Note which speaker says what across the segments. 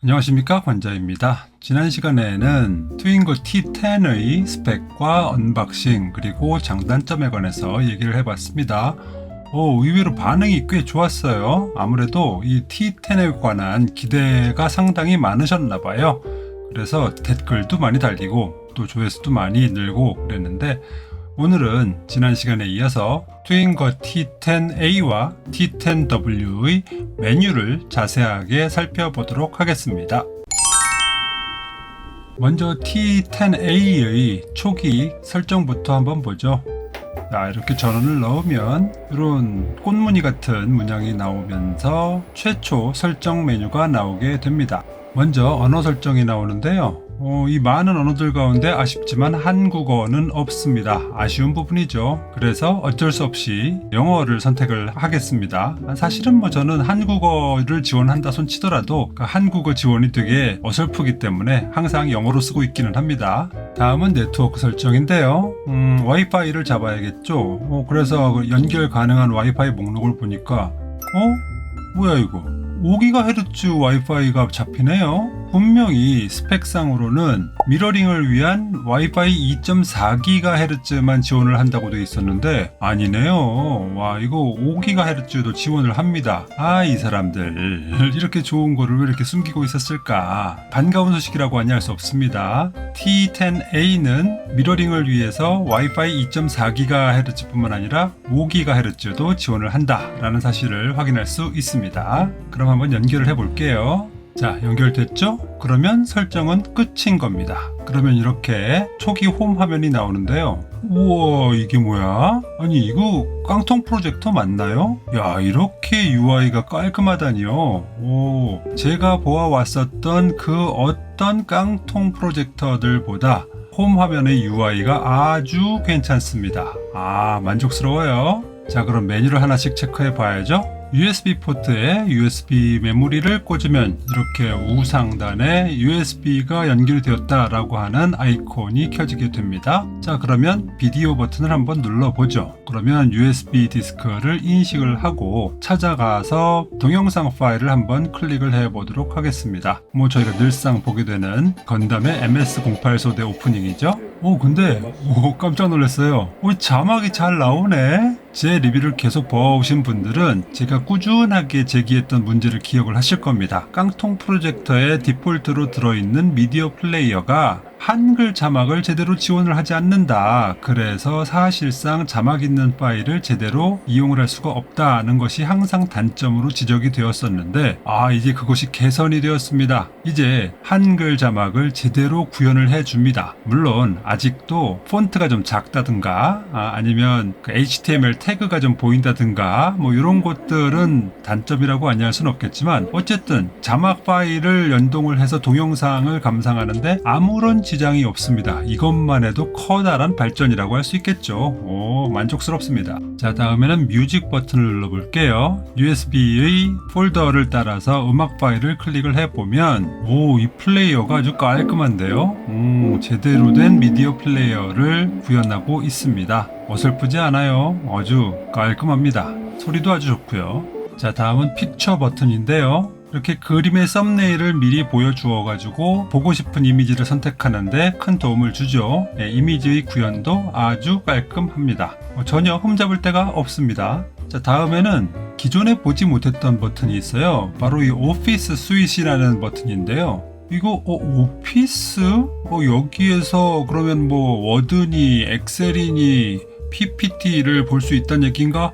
Speaker 1: 안녕하십니까, 관자입니다. 지난 시간에는 트윙거 T10의 스펙과 언박싱 그리고 장단점에 관해서 얘기를 해봤습니다. 의외로 반응이 꽤 좋았어요. 아무래도 이 T10에 관한 기대가 상당히 많으셨나봐요. 그래서 댓글도 많이 달리고 또 조회수도 많이 늘고 그랬는데, 오늘은 지난 시간에 이어서 트윙거 T10A와 T10W의 메뉴를 자세하게 살펴보도록 하겠습니다. 먼저 T10A의 초기 설정부터 한번 보죠. 자, 이렇게 전원을 넣으면 이런 꽃무늬 같은 문양이 나오면서 최초 설정 메뉴가 나오게 됩니다. 먼저 언어 설정이 나오는데요. 이 많은 언어들 가운데 아쉽지만 한국어는 없습니다. 아쉬운 부분이죠. 그래서 어쩔 수 없이 영어를 선택을 하겠습니다. 사실은 저는 한국어를 지원한다 손 치더라도 그 한국어 지원이 되게 어설프기 때문에 항상 영어로 쓰고 있기는 합니다. 다음은 네트워크 설정인데요. 와이파이를 잡아야겠죠. 그래서 연결 가능한 와이파이 목록을 보니까 뭐야 이거? 5GHz 와이파이가 잡히네요. 분명히 스펙상으로는 미러링을 위한 와이파이 2.4GHz만 지원을 한다고 되어 있었는데 아니네요. 와, 이거 5GHz도 지원을 합니다. 이 사람들 이렇게 좋은 거를 왜 이렇게 숨기고 있었을까? 반가운 소식이라고 아니 할 수 없습니다. T10A는 미러링을 위해서 와이파이 2.4GHz 뿐만 아니라 5GHz도 지원을 한다라는 사실을 확인할 수 있습니다. 그럼 한번 연결을 해볼게요. 자, 연결됐죠? 그러면 설정은 끝인 겁니다. 그러면 이렇게 초기 홈 화면이 나오는데요. 우와, 이게 뭐야? 아니, 이거 깡통 프로젝터 맞나요? 야, 이렇게 UI가 깔끔하다니요. 제가 보아왔었던 그 어떤 깡통 프로젝터들보다 홈 화면의 UI가 아주 괜찮습니다. 만족스러워요. 자, 그럼 메뉴를 하나씩 체크해 봐야죠. USB 포트에 USB 메모리를 꽂으면 이렇게 우상단에 USB가 연결되었다라고 하는 아이콘이 켜지게 됩니다. 자, 그러면 비디오 버튼을 한번 눌러보죠. 그러면 USB 디스크를 인식을 하고 찾아가서 동영상 파일을 한번 클릭을 해보도록 하겠습니다. 저희가 늘상 보게 되는 건담의 MS-08 소대 오프닝이죠. 근데 깜짝 놀랐어요. 자막이 잘 나오네. 제 리뷰를 계속 보아오신 분들은 제가 꾸준하게 제기했던 문제를 기억을 하실 겁니다. 깡통 프로젝터에 디폴트로 들어있는 미디어 플레이어가 한글 자막을 제대로 지원을 하지 않는다. 그래서 사실상 자막 있는 파일을 제대로 이용을 할 수가 없다는 것이 항상 단점으로 지적이 되었었는데 이제 그것이 개선이 되었습니다. 이제 한글 자막을 제대로 구현을 해줍니다. 물론 아직도 폰트가 좀 작다든가 아니면 그 HTML 태그가 좀 보인다든가 이런 것들은 단점이라고 아니할 수는 없겠지만 어쨌든 자막 파일을 연동을 해서 동영상을 감상하는데 아무런 지장이 없습니다. 이것만 해도 커다란 발전이라고 할 수 있겠죠. 만족스럽습니다. 자, 다음에는 뮤직 버튼을 눌러볼게요. USB의 폴더를 따라서 음악 파일을 클릭을 해보면 이 플레이어가 아주 깔끔한데요. 제대로 된 미디어 플레이어를 구현하고 있습니다. 어설프지 않아요. 아주 깔끔합니다. 소리도 아주 좋고요. 자, 다음은 픽처 버튼인데요. 이렇게 그림의 썸네일을 미리 보여주어 가지고 보고 싶은 이미지를 선택하는데 큰 도움을 주죠. 이미지의 구현도 아주 깔끔합니다. 전혀 흠잡을 데가 없습니다. 자, 다음에는 기존에 보지 못했던 버튼이 있어요. 바로 이 오피스 스윗이라는 버튼인데요. 이거 오피스? 여기에서 그러면 워드니 엑셀이니 PPT를 볼 수 있다는 얘기인가?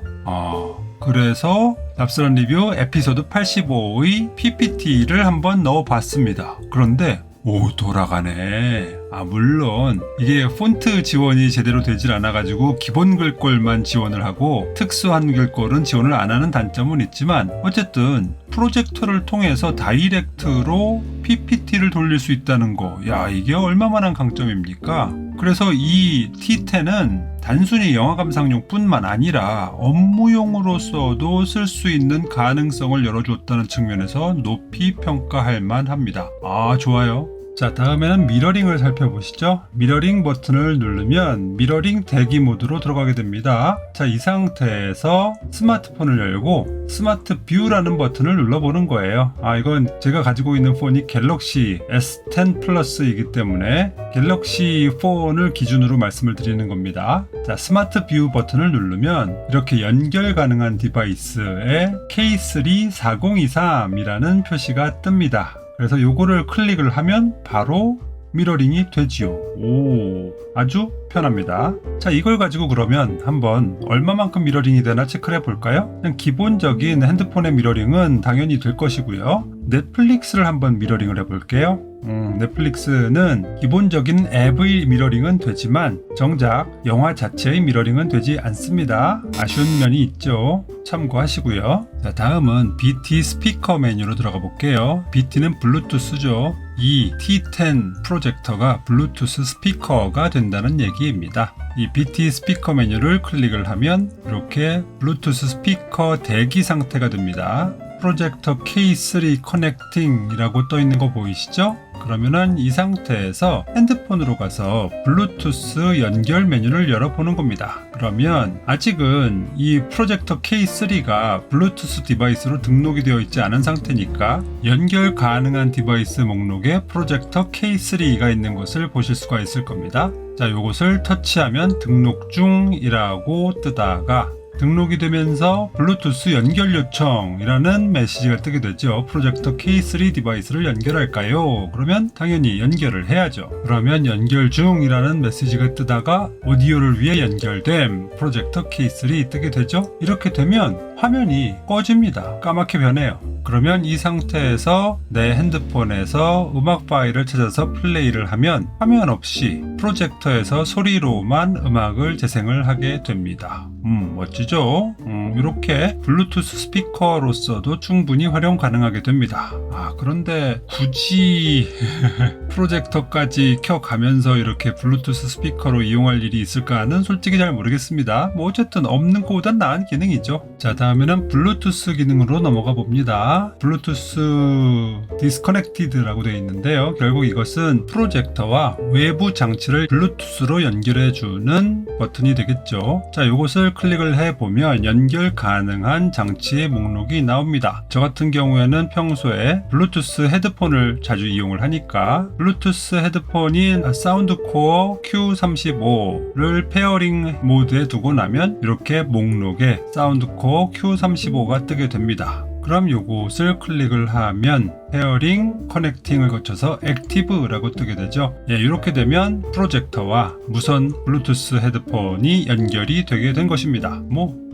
Speaker 1: 그래서 납스런 리뷰 에피소드 85의 PPT를 한번 넣어봤습니다. 그런데 돌아가네. 물론 이게 폰트 지원이 제대로 되질 않아가지고 기본 글꼴만 지원을 하고 특수한 글꼴은 지원을 안 하는 단점은 있지만 어쨌든 프로젝터를 통해서 다이렉트로 PPT를 돌릴 수 있다는 거, 이게 얼마만한 강점입니까? 그래서 이 T10은 단순히 영화 감상용 뿐만 아니라 업무용으로서도 쓸 수 있는 가능성을 열어주었다는 측면에서 높이 평가할 만합니다. 좋아요. 자, 다음에는 미러링을 살펴보시죠. 미러링 버튼을 누르면 미러링 대기 모드로 들어가게 됩니다. 자, 이 상태에서 스마트폰을 열고 스마트 뷰라는 버튼을 눌러보는 거예요. 이건 제가 가지고 있는 폰이 갤럭시 S10 플러스이기 때문에 갤럭시 폰을 기준으로 말씀을 드리는 겁니다. 자, 스마트 뷰 버튼을 누르면 이렇게 연결 가능한 디바이스에 K34023이라는 표시가 뜹니다. 그래서 요거를 클릭을 하면 바로 미러링이 되지요. 오, 아주 편합니다. 자, 이걸 가지고 그러면 한번 얼마만큼 미러링이 되나 체크를 해볼까요? 그냥 기본적인 핸드폰의 미러링은 당연히 될 것이고요. 넷플릭스를 한번 미러링을 해볼게요. 넷플릭스는 기본적인 앱의 미러링은 되지만 정작 영화 자체의 미러링은 되지 않습니다. 아쉬운 면이 있죠. 참고하시고요. 자, 다음은 BT 스피커 메뉴로 들어가 볼게요. BT는 블루투스죠. 이 T10 프로젝터가 블루투스 스피커가 된다는 얘기입니다. 이 BT 스피커 메뉴를 클릭을 하면 이렇게 블루투스 스피커 대기 상태가 됩니다. 프로젝터 K3 커넥팅 이라고 떠 있는 거 보이시죠? 그러면은 이 상태에서 핸드폰으로 가서 블루투스 연결 메뉴를 열어보는 겁니다. 그러면 아직은 이 프로젝터 K3가 블루투스 디바이스로 등록이 되어 있지 않은 상태니까 연결 가능한 디바이스 목록에 프로젝터 K3가 있는 것을 보실 수가 있을 겁니다. 자, 요것을 터치하면 등록 중이라고 뜨다가 등록이 되면서 블루투스 연결 요청이라는 메시지가 뜨게 되죠. 프로젝터 K3 디바이스를 연결할까요? 그러면 당연히 연결을 해야죠. 그러면 연결 중이라는 메시지가 뜨다가 오디오를 위해 연결됨 프로젝터 K3 뜨게 되죠. 이렇게 되면 화면이 꺼집니다. 까맣게 변해요. 그러면 이 상태에서 내 핸드폰에서 음악 파일을 찾아서 플레이를 하면 화면 없이 프로젝터에서 소리로만 음악을 재생을 하게 됩니다. 멋지죠? 이렇게 블루투스 스피커로서도 충분히 활용 가능하게 됩니다. 그런데 굳이 프로젝터까지 켜가면서 이렇게 블루투스 스피커로 이용할 일이 있을까는 솔직히 잘 모르겠습니다. 뭐 어쨌든 없는 것보단 나은 기능이죠. 자, 다음에는 블루투스 기능으로 넘어가 봅니다. 블루투스 디스커넥티드라고 되어 있는데요. 결국 이것은 프로젝터와 외부 장치를 블루투스로 연결해주는 버튼이 되겠죠. 자, 이것을 클릭을 해보면 연결 가능한 장치의 목록이 나옵니다. 저 같은 경우에는 평소에 블루투스 헤드폰을 자주 이용을 하니까 블루투스 헤드폰인 사운드코어 Q35를 페어링 모드에 두고 나면 이렇게 목록에 사운드코어 Q35가 뜨게 됩니다. 그럼 요것을 클릭을 하면 페어링 커넥팅을 거쳐서 액티브라고 뜨게 되죠. 이렇게 되면 프로젝터와 무선 블루투스 헤드폰이 연결이 되게 된 것입니다.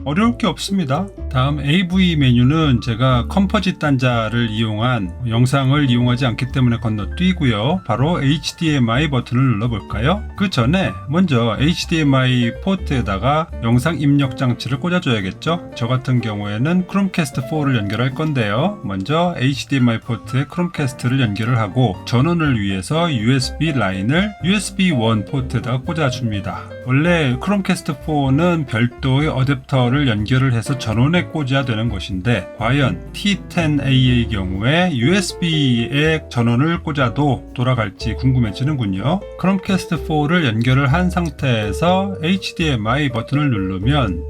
Speaker 1: 어려울 게 없습니다. 다음 AV 메뉴는 제가 컴포짓 단자를 이용한 영상을 이용하지 않기 때문에 건너뛰고요. 바로 HDMI 버튼을 눌러볼까요? 그 전에 먼저 HDMI 포트에다가 영상 입력 장치를 꽂아줘야겠죠. 저 같은 경우에는 크롬캐스트 4를 연결할 건데요. 먼저 HDMI 포트에 크롬캐스트를 연결을 하고 전원을 위해서 USB 라인을 USB 1 포트에다가 꽂아줍니다. 원래 크롬캐스트 4는 별도의 어댑터를 연결을 해서 전원에 꽂아야 되는 것인데 과연 T10A의 경우에 USB에 전원을 꽂아도 돌아갈지 궁금해지는군요. 크롬캐스트 4를 연결을 한 상태에서 HDMI 버튼을 누르면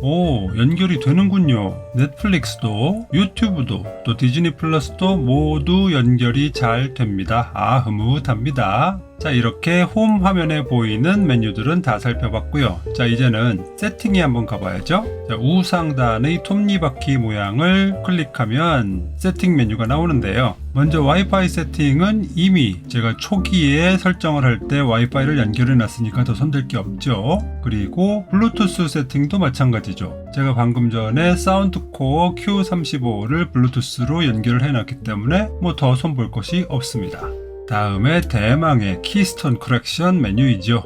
Speaker 1: 연결이 되는군요. 넷플릭스도 유튜브도 또 디즈니 플러스도 모두 연결이 잘 됩니다. 흐뭇합니다. 자, 이렇게 홈 화면에 보이는 메뉴들은 다 살펴봤고요. 자, 이제는 세팅에 한번 가봐야죠. 자, 우상단의 톱니바퀴 모양을 클릭하면 세팅 메뉴가 나오는데요. 먼저 와이파이 세팅은 이미 제가 초기에 설정을 할 때 와이파이를 연결해 놨으니까 더 손댈 게 없죠. 그리고 블루투스 세팅도 마찬가지죠. 제가 방금 전에 사운드코어 Q35를 블루투스로 연결을 해 놨기 때문에 더 손볼 것이 없습니다. 다음에 대망의 키스톤 커렉션 메뉴이죠.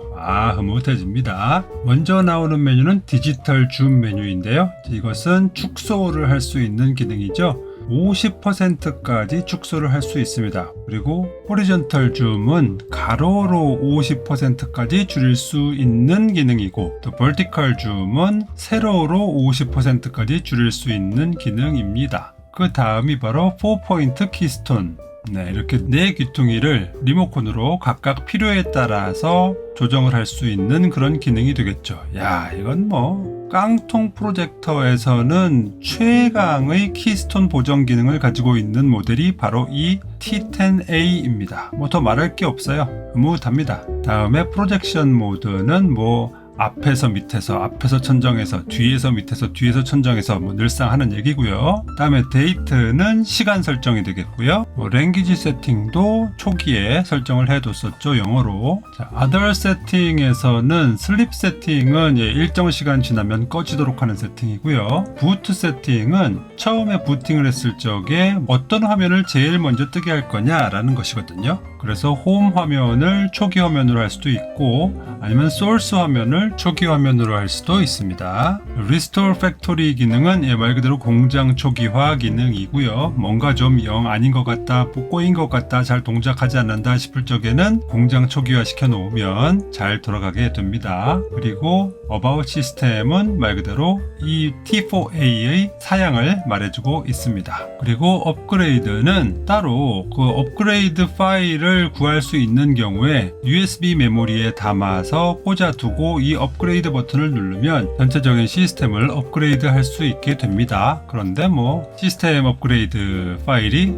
Speaker 1: 흐뭇해집니다. 먼저 나오는 메뉴는 디지털 줌 메뉴인데요. 이것은 축소를 할 수 있는 기능이죠. 50%까지 축소를 할 수 있습니다. 그리고 호리존털 줌은 가로로 50%까지 줄일 수 있는 기능이고 또 버티컬 줌은 세로로 50%까지 줄일 수 있는 기능입니다. 그 다음이 바로 4포인트 키스톤 네, 이렇게 네 귀퉁이를 리모컨으로 각각 필요에 따라서 조정을 할 수 있는 그런 기능이 되겠죠. 야, 이건 뭐 깡통 프로젝터에서는 최강의 키스톤 보정 기능을 가지고 있는 모델이 바로 이 T10A입니다. 뭐 더 말할 게 없어요. 흐뭇합니다. 다음에 프로젝션 모드는 뭐 앞에서 밑에서, 앞에서 천정에서, 뒤에서 밑에서, 뒤에서 천정에서 뭐 늘상 하는 얘기고요. 다음에 데이트는 시간 설정이 되겠고요. 랭귀지 세팅도 초기에 설정을 해뒀었죠, 영어로. 자, other 세팅에서는 슬립 세팅은 일정 시간 지나면 꺼지도록 하는 세팅이고요. 부트 세팅은 처음에 부팅을 했을 적에 어떤 화면을 제일 먼저 뜨게 할 거냐라는 것이거든요. 그래서 홈 화면을 초기 화면으로 할 수도 있고 아니면 소스 화면을 초기 화면으로 할 수도 있습니다. Restore Factory 기능은 말 그대로 공장 초기화 기능이고요. 뭔가 좀 영 아닌 것 같다, 꼬인 것 같다, 잘 동작하지 않는다 싶을 적에는 공장 초기화 시켜 놓으면 잘 돌아가게 됩니다. 그리고 About 시스템은 말 그대로 이 T4A의 사양을 말해주고 있습니다. 그리고 업그레이드는 따로 그 업그레이드 파일을 구할 수 있는 경우에 USB 메모리에 담아서 꽂아두고 이 업그레이드 버튼을 누르면 전체적인 시스템을 업그레이드 할 수 있게 됩니다. 그런데 뭐 시스템 업그레이드 파일이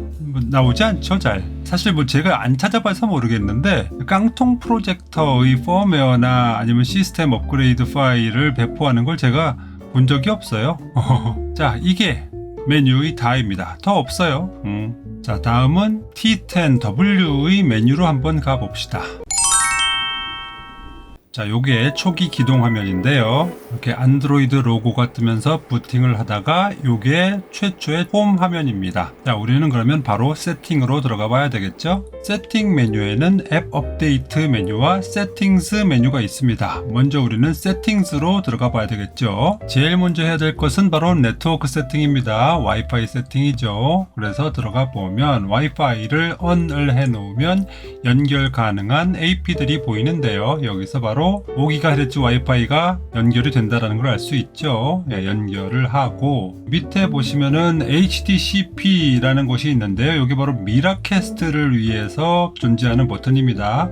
Speaker 1: 나오지 않죠, 잘. 사실 뭐 제가 안 찾아봐서 모르겠는데 깡통 프로젝터의 펌웨어나 아니면 시스템 업그레이드 파일을 배포하는 걸 제가 본 적이 없어요. 자, 이게 메뉴의 다입니다. 더 없어요. 자, 다음은 T10W의 메뉴로 한번 가봅시다. 자, 요게 초기 기동 화면인데요. 이렇게 안드로이드 로고가 뜨면서 부팅을 하다가 요게 최초의 홈 화면입니다. 자, 우리는 그러면 바로 세팅으로 들어가 봐야 되겠죠? 세팅 메뉴에는 앱 업데이트 메뉴와 세팅스 메뉴가 있습니다. 먼저 우리는 세팅스로 들어가 봐야 되겠죠? 제일 먼저 해야 될 것은 바로 네트워크 세팅입니다. 와이파이 세팅이죠. 그래서 들어가 보면 와이파이를 ON을 해 놓으면 연결 가능한 AP들이 보이는데요. 여기서 바로 5GHz 와이파이가 연결이 된다는 걸 알 수 있죠. 연결을 하고 밑에 보시면은 HDCP라는 곳이 있는데요. 여기 바로 미라캐스트를 위해서 존재하는 버튼입니다.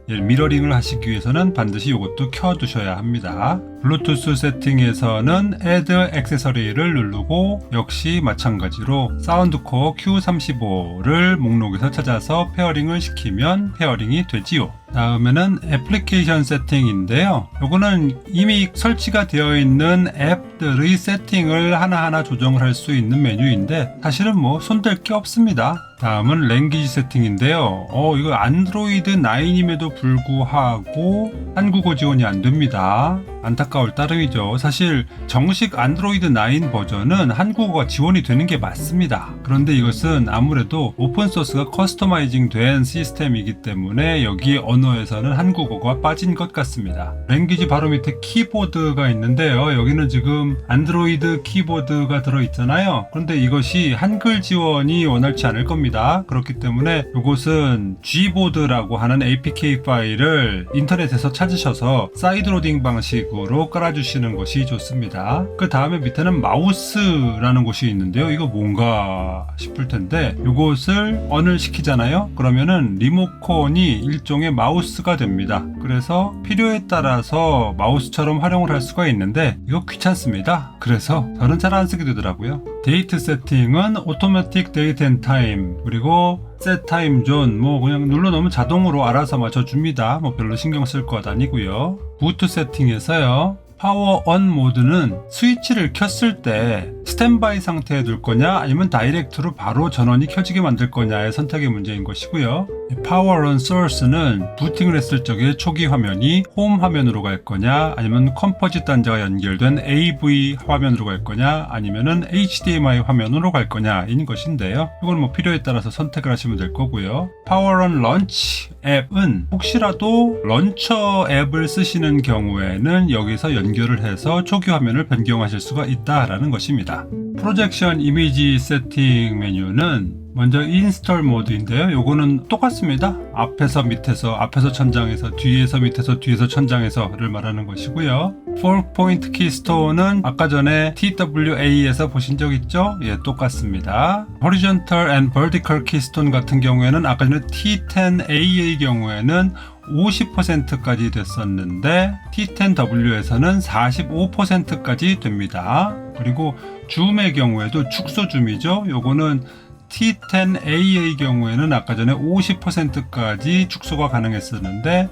Speaker 1: 미러링을 하시기 위해서는 반드시 이것도 켜두셔야 합니다. 블루투스 세팅에서는 Add 액세서리를 누르고 역시 마찬가지로 사운드코어 Q35를 목록에서 찾아서 페어링을 시키면 페어링이 되지요. 다음에는 애플리케이션 세팅인데요. 요거는 이미 설치가 되어 있는 앱들의 세팅을 하나하나 조정을 할 수 있는 메뉴인데 사실은 뭐 손댈 게 없습니다. 다음은 랭귀지 세팅인데요. 이거 안드로이드 9임에도 불구하고 한국어 지원이 안 됩니다. 안타까울 따름이죠. 사실 정식 안드로이드 9 버전은 한국어가 지원이 되는 게 맞습니다. 그런데 이것은 아무래도 오픈소스가 커스터마이징 된 시스템이기 때문에 여기 언어에서는 한국어가 빠진 것 같습니다. 랭귀지 바로 밑에 키보드가 있는데요. 여기는 지금 안드로이드 키보드가 들어있잖아요. 그런데 이것이 한글 지원이 원활치 않을 겁니다. 그렇기 때문에 이것은 G보드라고 하는 APK 파일을 인터넷에서 찾으셔서 사이드로딩 방식으로 깔아주시는 것이 좋습니다. 그 다음에 밑에는 마우스라는 곳이 있는데요. 이거 뭔가 싶을 텐데 이것을 ON을 시키잖아요. 그러면은 리모컨이 일종의 마우스가 됩니다. 그래서 필요에 따라서 마우스처럼 활용을 할 수가 있는데 이거 귀찮습니다. 그래서 저는 잘 안 쓰게 되더라고요. 데이트 세팅은 오토매틱 데이트 앤 타임 그리고 셋 타임 존 뭐 그냥 눌러놓으면 자동으로 알아서 맞춰줍니다. 뭐 별로 신경 쓸 것 아니고요. 부트 세팅에서요. 파워 on 모드는 스위치를 켰을 때 스탠바이 상태에 둘 거냐 아니면 다이렉트로 바로 전원이 켜지게 만들 거냐의 선택의 문제인 것이고요. 파워 on source는 부팅을 했을 적에 초기 화면이 홈 화면으로 갈 거냐 아니면 컴포짓 단자가 연결된 AV 화면으로 갈 거냐 아니면은 HDMI 화면으로 갈 거냐인 것인데요. 이건 뭐 필요에 따라서 선택을 하시면 될 거고요. 파워 on launch 앱은 혹시라도 런처 앱을 쓰시는 경우에는 여기서 연결을 해서 초기 화면을 변경하실 수가 있다라는 것입니다. 프로젝션 이미지 세팅 메뉴는 먼저 인스톨 모드인데요. 요거는 똑같습니다. 앞에서 밑에서, 앞에서 천장에서, 뒤에서 밑에서, 뒤에서 천장에서를 말하는 것이고요. 4포인트 키스톤은 아까 전에 TWA에서 보신 적 있죠? 예, 똑같습니다. Horizontal and Vertical 키스톤 같은 경우에는 아까 전에 T10A의 경우에는 50%까지 됐었는데 T10W에서는 45%까지 됩니다. 그리고 줌의 경우에도 축소 줌이죠. 요거는 T10A의 경우에는 아까 전에 50%까지 축소가 가능했었는데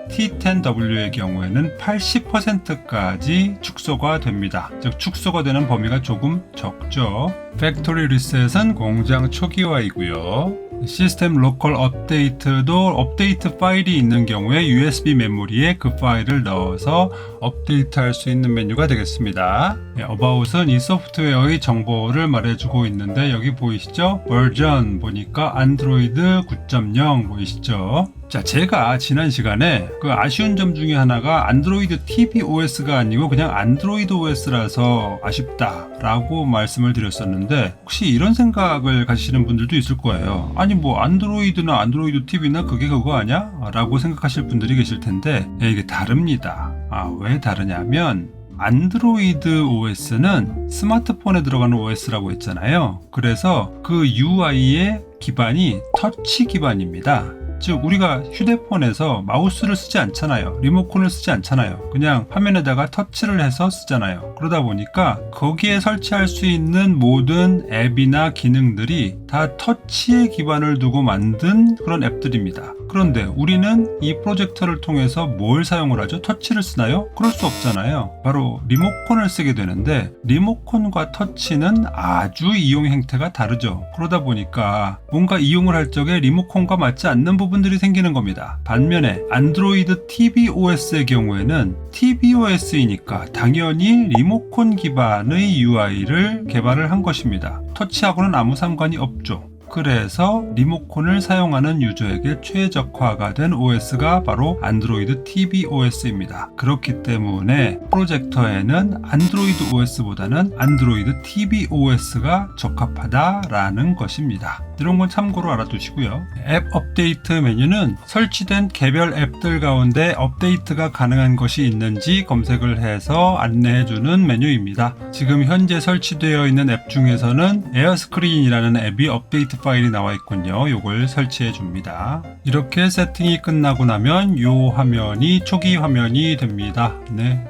Speaker 1: T10W의 경우에는 80%까지 축소가 됩니다. 즉 축소가 되는 범위가 조금 적죠. 팩토리 리셋은 공장 초기화이고요. 시스템 로컬 업데이트도 업데이트 파일이 있는 경우에 USB 메모리에 그 파일을 넣어서 업데이트할 수 있는 메뉴가 되겠습니다. About은 이 소프트웨어의 정보를 말해주고 있는데 여기 보이시죠? 버전 보니까 안드로이드 9.0 보이시죠? 자, 제가 지난 시간에 그 아쉬운 점 중에 하나가 안드로이드 tvOS가 아니고 그냥 안드로이드 OS라서 아쉽다라고 말씀을 드렸었는데 혹시 이런 생각을 가지시는 분들도 있을 거예요. 아니 뭐 안드로이드나 안드로이드 TV나 그게 그거 아냐? 라고 생각하실 분들이 계실 텐데 이게 다릅니다. 왜 다르냐면 안드로이드 OS는 스마트폰에 들어가는 OS라고 했잖아요. 그래서 그 UI의 기반이 터치 기반입니다. 즉 우리가 휴대폰에서 마우스를 쓰지 않잖아요. 리모컨을 쓰지 않잖아요. 그냥 화면에다가 터치를 해서 쓰잖아요. 그러다 보니까 거기에 설치할 수 있는 모든 앱이나 기능들이 다 터치의 기반을 두고 만든 그런 앱들입니다. 그런데 우리는 이 프로젝터를 통해서 뭘 사용을 하죠? 터치를 쓰나요? 그럴 수 없잖아요. 바로 리모컨을 쓰게 되는데 리모컨과 터치는 아주 이용 행태가 다르죠. 그러다 보니까 뭔가 이용을 할 적에 리모컨과 맞지 않는 부분들이 생기는 겁니다. 반면에 안드로이드 tvOS의 경우에는 tvOS이니까 당연히 리모컨 기반의 UI를 개발을 한 것입니다. 터치하고는 아무 상관이 없죠. 그래서 리모컨을 사용하는 유저에게 최적화가 된 OS가 바로 안드로이드 tvOS입니다. 그렇기 때문에 프로젝터에는 안드로이드 OS보다는 안드로이드 tvOS가 적합하다라는 것입니다. 이런 건 참고로 알아두시고요. 앱 업데이트 메뉴는 설치된 개별 앱들 가운데 업데이트가 가능한 것이 있는지 검색을 해서 안내해주는 메뉴입니다. 지금 현재 설치되어 있는 앱 중에서는 에어스크린이라는 앱이 업데이트 파일이 나와 있군요. 이걸 설치해 줍니다. 이렇게 세팅이 끝나고 나면 이 화면이 초기 화면이 됩니다. 네,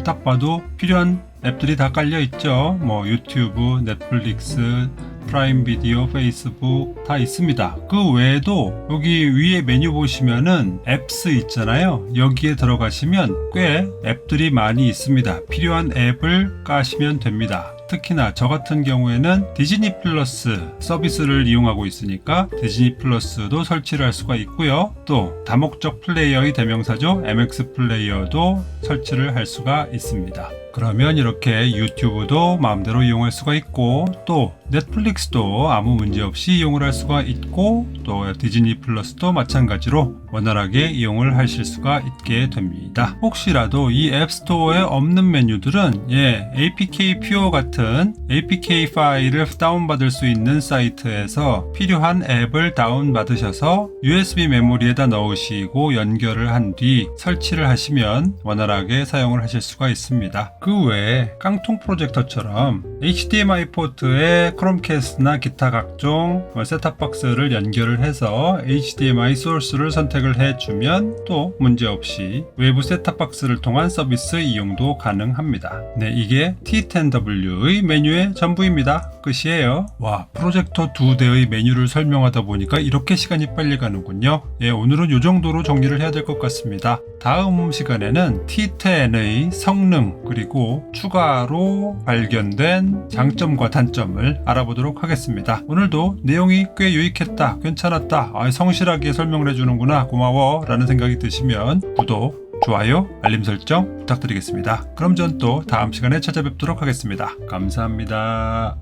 Speaker 1: 딱 봐도 필요한 앱들이 다 깔려 있죠. 유튜브, 넷플릭스, 프라임 비디오, 페이스북 다 있습니다. 그 외에도 여기 위에 메뉴 보시면은 앱스 있잖아요. 여기에 들어가시면 꽤 앱들이 많이 있습니다. 필요한 앱을 까시면 됩니다. 특히나 저 같은 경우에는 디즈니 플러스 서비스를 이용하고 있으니까 디즈니 플러스도 설치를 할 수가 있고요. 또 다목적 플레이어의 대명사죠. MX 플레이어도 설치를 할 수가 있습니다. 그러면 이렇게 유튜브도 마음대로 이용할 수가 있고 또 넷플릭스도 아무 문제 없이 이용을 할 수가 있고 또 디즈니 플러스도 마찬가지로 원활하게 이용을 하실 수가 있게 됩니다. 혹시라도 이 앱스토어에 없는 메뉴들은 APK 퓨어 같은 APK 파일을 다운받을 수 있는 사이트에서 필요한 앱을 다운받으셔서 USB 메모리에다 넣으시고 연결을 한 뒤 설치를 하시면 원활하게 사용을 하실 수가 있습니다. 그 외에 깡통 프로젝터처럼 HDMI 포트에 크롬캐스트나 기타 각종 셋탑박스를 연결을 해서 HDMI 소스를 선택을 해주면 또 문제없이 외부 셋탑박스를 통한 서비스 이용도 가능합니다. 네, 이게 T10W의 메뉴의 전부입니다. 끝이에요. 와, 프로젝터 2대의 메뉴를 설명하다 보니까 이렇게 시간이 빨리 가는군요. 오늘은 이 정도로 정리를 해야 될 것 같습니다. 다음 시간에는 T10의 성능 그리고 추가로 발견된 장점과 단점을 알아보도록 하겠습니다. 오늘도 내용이 꽤 유익했다, 괜찮았다, 성실하게 설명을 해주는구나, 고마워 라는 생각이 드시면 구독, 좋아요, 알림 설정 부탁드리겠습니다. 그럼 전 또 다음 시간에 찾아뵙도록 하겠습니다. 감사합니다.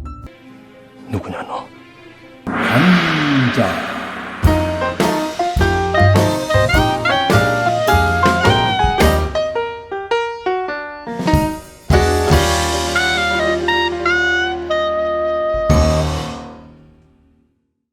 Speaker 2: 누구냐 너?
Speaker 1: 감자